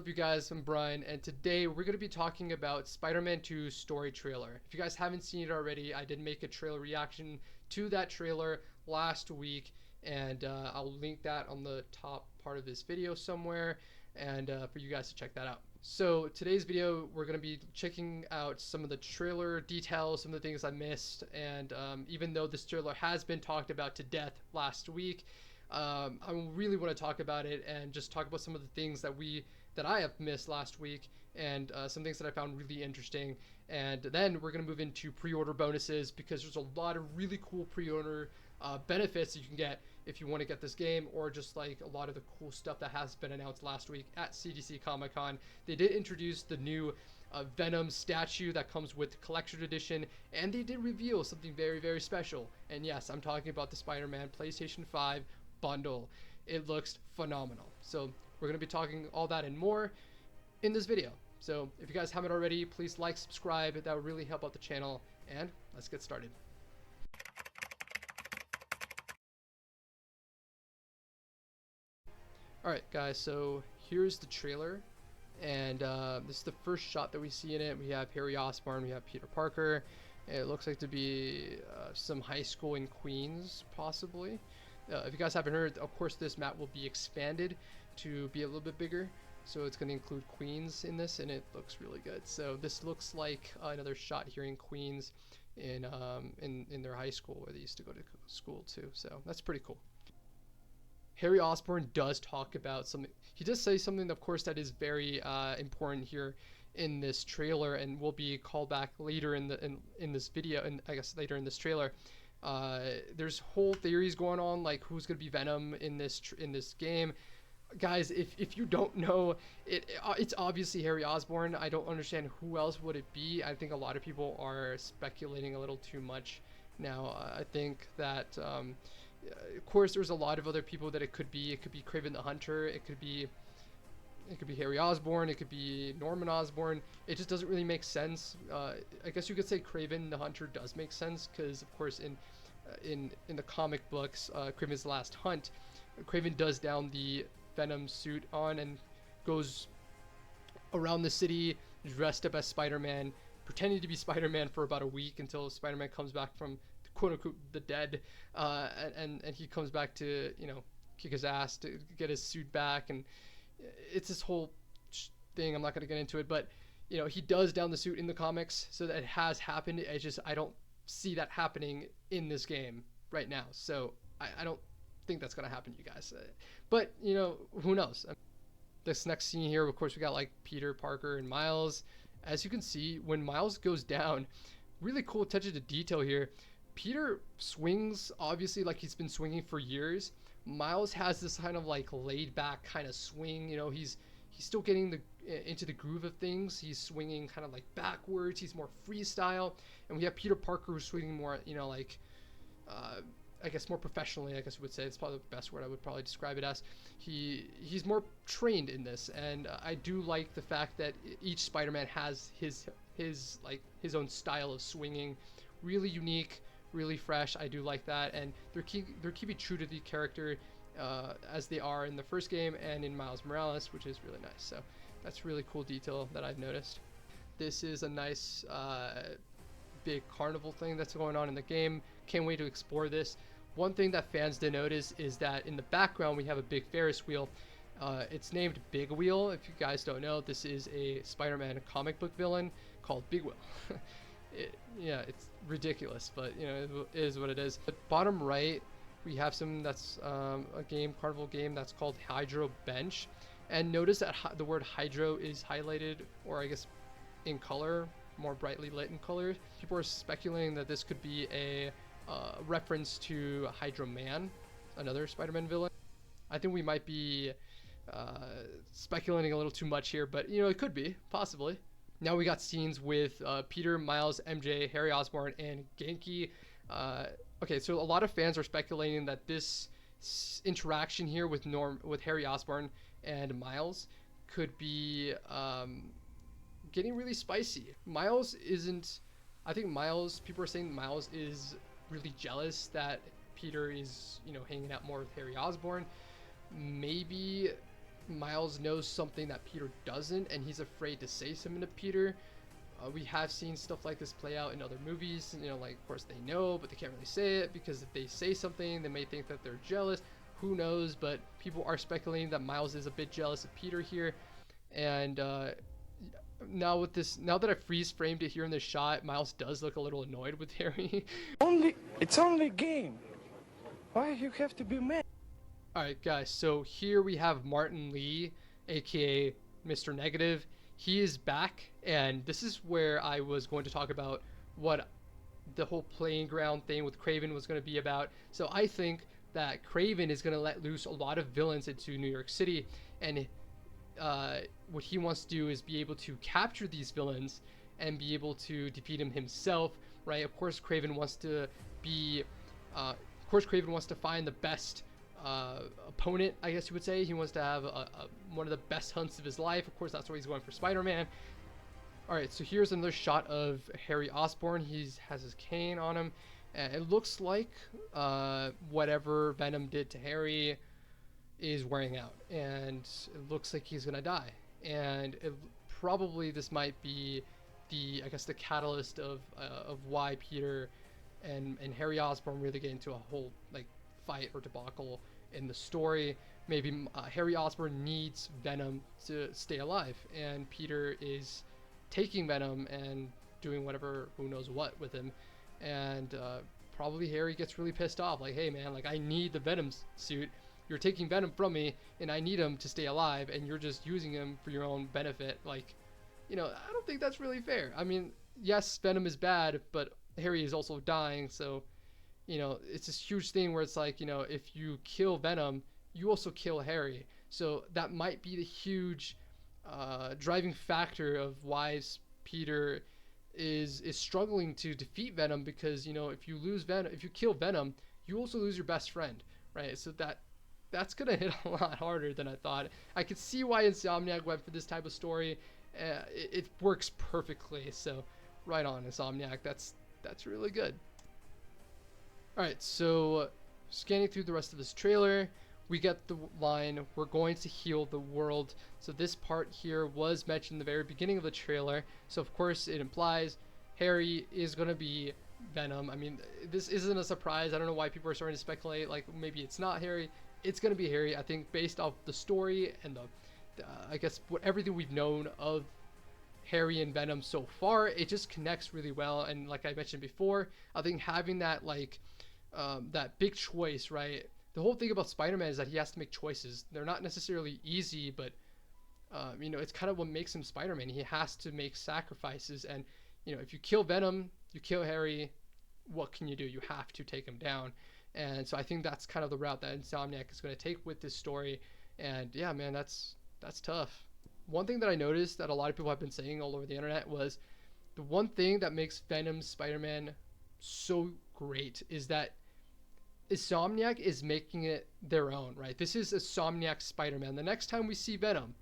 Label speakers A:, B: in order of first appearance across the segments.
A: up, you guys? I'm Brian, and today we're going to be talking about Spider-Man 2 story trailer. If you guys haven't seen it already, I did make a trailer reaction to that trailer last week, and I'll link that on the top part of this video somewhere, and for you guys to check that out. So today's video, we're going to be checking out some of the trailer details, some of the things I missed, and even though this trailer has been talked about to death last week, I really want to talk about it and just talk about some of the things that I have missed last week, and some things that I found really interesting. And then we're going to move into pre-order bonuses, because there's a lot of really cool pre-order benefits you can get if you want to get this game, or just like a lot of the cool stuff that has been announced last week at CDC Comic-Con. They did introduce the new Venom statue that comes with the collection edition, and they did reveal something very, very special. And yes, I'm talking about the Spider-Man PlayStation 5 bundle. It looks phenomenal. So we're going to be talking all that and more in this video. So if you guys haven't already, please like, subscribe. That would really help out the channel. And let's get started. Alright guys, so here's the trailer, and this is the first shot that we see in it. We have Harry Osborn, we have Peter Parker. It looks like to be some high school in Queens, possibly. If you guys haven't heard, of course this map will be expanded to be a little bit bigger, so it's going to include Queens in this, and it looks really good. So this looks like another shot here in Queens, in their high school where they used to go to school too. So that's pretty cool. Harry Osborn does talk about something. He does say something, of course, that is very important here in this trailer, and will be called back later in this video, and I guess later in this trailer. There's whole theories going on, like who's gonna be Venom in this game. Guys, if you don't know, it's obviously Harry Osborn. I don't understand who else would it be. I think a lot of people are speculating a little too much now. I think that of course there's a lot of other people that it could be. It could be Kraven the Hunter. It could be Harry Osborn. It could be Norman Osborn. It just doesn't really make sense. I guess you could say Kraven the Hunter does make sense, because of course in the comic books, Kraven's Last Hunt, Kraven does down the Venom suit on and goes around the city dressed up as Spider-Man, pretending to be Spider-Man for about a week, until Spider-Man comes back from quote-unquote the dead, and he comes back to, you know, kick his ass to get his suit back. And it's this whole thing. I'm not going to get into it, but you know, he does down the suit in the comics, so that it has happened. It's just I don't see that happening in this game right now, so I don't think that's going to happen, you guys. But you know, who knows. This next scene here, of course, we got like Peter Parker and Miles. As you can see, when Miles goes down, really cool attention to detail here. Peter swings obviously like he's been swinging for years. Miles has this kind of like laid back kind of swing. You know, he's still getting into the groove of things. He's swinging kind of like backwards. He's more freestyle. And we have Peter Parker who's swinging more, you know, like I guess more professionally, I guess you would say. It's probably the best word I would probably describe it as. He's more trained in this, and I do like the fact that each Spider-Man has his own style of swinging. Really unique, really fresh. I do like that, and they're keeping true to the character as they are in the first game and in Miles Morales, which is really nice. So that's really cool detail that I've noticed. This is a nice big carnival thing that's going on in the game. Can't wait to explore this. One thing that fans did notice is that in the background we have a big Ferris wheel. It's named Big Wheel. If you guys don't know, this is a Spider-Man comic book villain called Big Wheel. Yeah, it's ridiculous, but you know, it is what it is. At bottom right, we have some that's a carnival game that's called Hydro Bench, and notice that the word Hydro is highlighted, or I guess in color, more brightly lit in color. People are speculating that this could be a reference to Hydro Man, another Spider-Man villain. I think we might be speculating a little too much here, but you know, it could be, possibly. Now we got scenes with Peter, Miles, MJ, Harry Osborn, and Genki. Okay, so a lot of fans are speculating that this interaction here with Harry Osborn and Miles could be getting really spicy. Miles isn't. I think Miles. People are saying Miles is really jealous that Peter is, you know, hanging out more with Harry Osborn. Maybe Miles knows something that Peter doesn't, and he's afraid to say something to Peter. We have seen stuff like this play out in other movies. You know, like, of course they know, but they can't really say it because if they say something, they may think that they're jealous. Who knows? But people are speculating that Miles is a bit jealous of Peter here. And now that I freeze framed it here in this shot, Miles does look a little annoyed with Harry.
B: It's only a game. Why you have to be mad?
A: Alright guys, so here we have Martin Lee, aka Mr. Negative. He is back, and this is where I was going to talk about what the whole playing ground thing with Kraven was going to be about. So I think that Kraven is going to let loose a lot of villains into New York City, and what he wants to do is be able to capture these villains and be able to defeat him himself, right? Of course Kraven wants to find the best opponent, I guess you would say. He wants to have one of the best hunts of his life. Of course, that's why he's going for Spider-Man. Alright, so here's another shot of Harry Osborn. He has his cane on him. And it looks like whatever Venom did to Harry is wearing out. And it looks like he's going to die. And probably this might be I guess the catalyst of why Peter and Harry Osborn really get into a whole like fight or debacle in the story. Maybe Harry Osborn needs Venom to stay alive, and Peter is taking Venom and doing whatever, who knows what, with him. And probably Harry gets really pissed off, like, hey man, like I need the Venom suit. You're taking Venom from me, and I need him to stay alive, and you're just using him for your own benefit. Like, you know, I don't think that's really fair. I mean, yes, Venom is bad, but Harry is also dying, so, you know, it's this huge thing where it's like, you know, if you kill Venom, you also kill Harry. So that might be the huge driving factor of why Peter is struggling to defeat Venom, because, you know, if you kill Venom, you also lose your best friend, right? So that's gonna hit a lot harder than I thought. I could see why Insomniac went for this type of story. It works perfectly. So right on, Insomniac. That's really good. Alright, so scanning through the rest of this trailer, we get the line, we're going to heal the world. So this part here was mentioned in the very beginning of the trailer. So of course it implies Harry is going to be Venom. I mean, this isn't a surprise. I don't know why people are starting to speculate, like maybe it's not Harry. It's going to be Harry. I think based off the story and I guess everything we've known of Harry and Venom so far, it just connects really well. And like I mentioned before, I think having that like that big choice, right? The whole thing about Spider-Man is that he has to make choices. They're not necessarily easy, but you know, it's kind of what makes him Spider-Man. He has to make sacrifices, and you know, if you kill Venom, you kill Harry, what can you do? You have to take him down. And so I think that's kind of the route that Insomniac is going to take with this story. And yeah, man, that's tough. One thing that I noticed that a lot of people have been saying all over the internet was the one thing that makes Venom's Spider-Man so great is that Insomniac is making it their own, right? This is Insomniac Spider-Man. The next time we see Venom,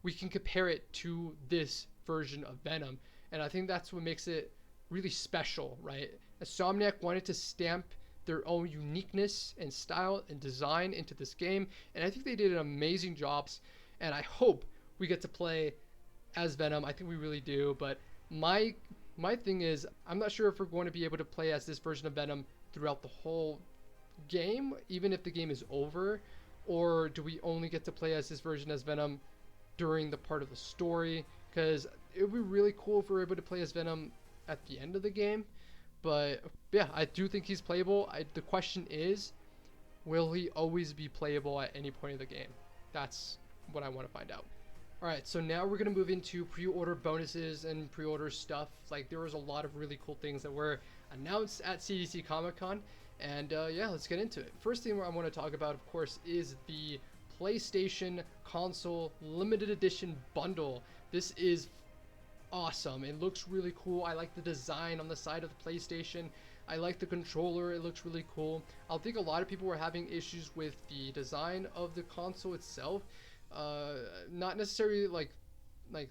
A: we can compare it to this version of Venom. And I think that's what makes it really special, right? Insomniac wanted to stamp their own uniqueness and style and design into this game, and I think they did an amazing job. And I hope we get to play as Venom. I think we really do, but my thing is, I'm not sure if we're going to be able to play as this version of Venom throughout the whole game, even if the game is over, or do we only get to play as this version as Venom during the part of the story? Because it would be really cool if we were able to play as Venom at the end of the game. But yeah, I do think he's playable. The question is, will he always be playable at any point of the game? That's what I want to find out. Alright, so now we're going to move into pre-order bonuses and pre-order stuff. Like, there was a lot of really cool things that were announced at CDC Comic-Con. And yeah, let's get into it. First thing I want to talk about, of course, is the PlayStation Console Limited Edition Bundle. This is awesome. It looks really cool. I like the design on the side of the PlayStation. I like the controller. It looks really cool. I think a lot of people were having issues with the design of the console itself. Not necessarily like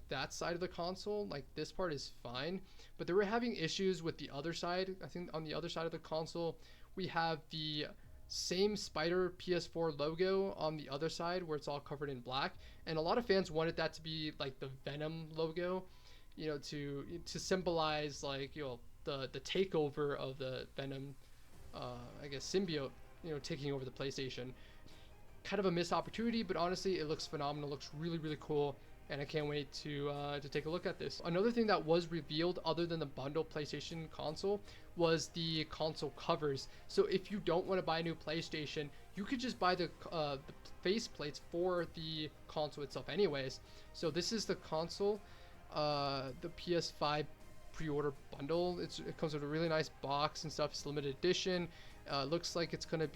A: that side of the console. Like, this part is fine, but they were having issues with the other side. I think on the other side of the console we have the same Spider PS4 logo on the other side where it's all covered in black, and a lot of fans wanted that to be like the Venom logo, you know, to symbolize like, you know, the takeover of the Venom, I guess symbiote, you know, taking over the PlayStation. Kind of a missed opportunity, but honestly, it looks phenomenal. Looks really, really cool, and I can't wait to take a look at this. Another thing that was revealed, other than the bundle PlayStation console, was the console covers. So if you don't want to buy a new PlayStation, you could just buy the face plates for the console itself, anyways. So this is the console, the PS5 pre-order bundle. It comes with a really nice box and stuff. It's limited edition. Looks like it's gonna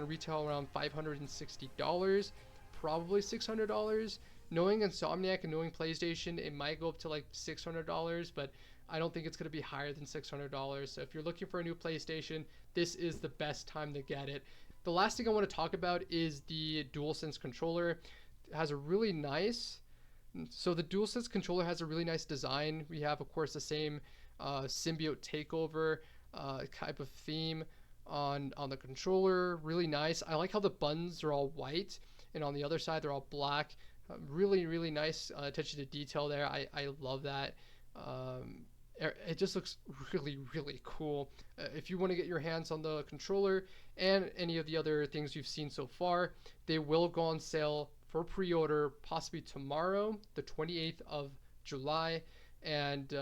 A: retail around $560, probably $600. Knowing Insomniac and knowing PlayStation, it might go up to like $600, but I don't think it's gonna be higher than $600. So if you're looking for a new PlayStation, this is the best time to get it. The last thing I want to talk about is the DualSense controller. It has a really nice. So the DualSense controller has a really nice design. We have, of course, the same symbiote takeover type of theme on the controller. Really nice. I like how the buttons are all white, and on the other side they're all black. Really, really nice attention to detail there. I love that. It just looks really, really cool. If you want to get your hands on the controller and any of the other things you've seen so far, they will go on sale for pre-order possibly tomorrow, the 28th of July. And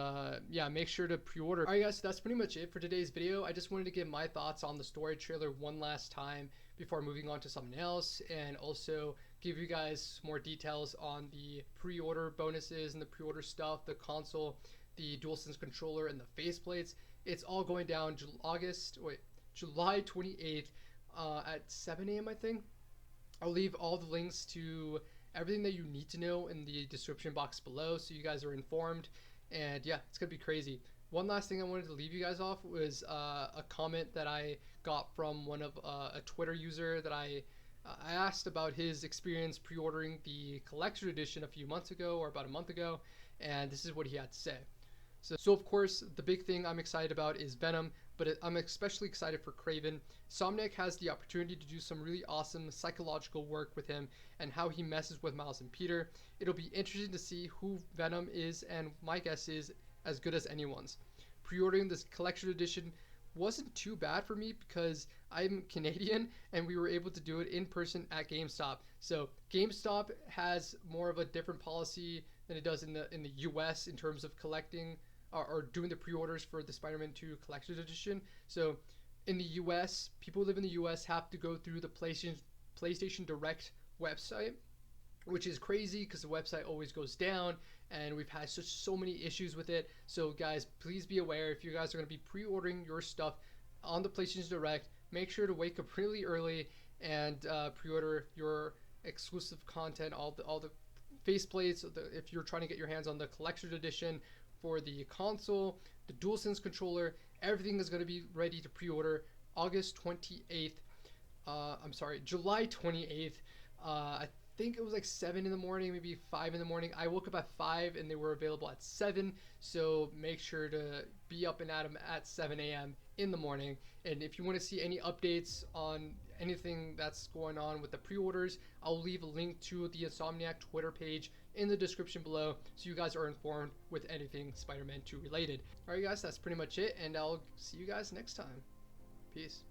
A: yeah, make sure to pre-order. Alright guys, so that's pretty much it for today's video. I just wanted to give my thoughts on the story trailer one last time before moving on to something else, and also give you guys more details on the pre-order bonuses and the pre-order stuff, the console, the DualSense controller, and the faceplates. It's all going down July 28th at 7 a.m. I think. I'll leave all the links to everything that you need to know in the description box below, so you guys are informed. And yeah, it's gonna be crazy. One last thing I wanted to leave you guys off was a comment that I got from one of a Twitter user that I asked about his experience pre-ordering the collector edition a few months ago, or about a month ago, and this is what he had to say. So of course, the big thing I'm excited about is Venom, but I'm especially excited for Kraven. Insomniac has the opportunity to do some really awesome psychological work with him and how he messes with Miles and Peter. It'll be interesting to see who Venom is, and my guess is as good as anyone's. Pre-ordering this collection edition wasn't too bad for me because I'm Canadian and we were able to do it in person at GameStop. So GameStop has more of a different policy than it does in the US in terms of collecting or doing the pre-orders for the Spider-Man 2 collector's edition. So in the US, people who live in the US have to go through the PlayStation Direct website, which is crazy because the website always goes down and we've had so many issues with it. So guys, please be aware, if you guys are going to be pre-ordering your stuff on the PlayStation Direct, make sure to wake up really early and pre-order your exclusive content, all the faceplates. If you're trying to get your hands on the collector's edition for the console, the DualSense controller, everything is going to be ready to pre-order August 28th. July 28th. I think it was like 7 in the morning, maybe 5 in the morning. I woke up at 5 and they were available at 7. So make sure to be up and at them at 7 a.m. in the morning. And if you want to see any updates on anything that's going on with the pre-orders, I'll leave a link to the Insomniac Twitter page in the description below so you guys are informed with anything Spider-Man 2 related. Alright guys, that's pretty much it, and I'll see you guys next time. Peace.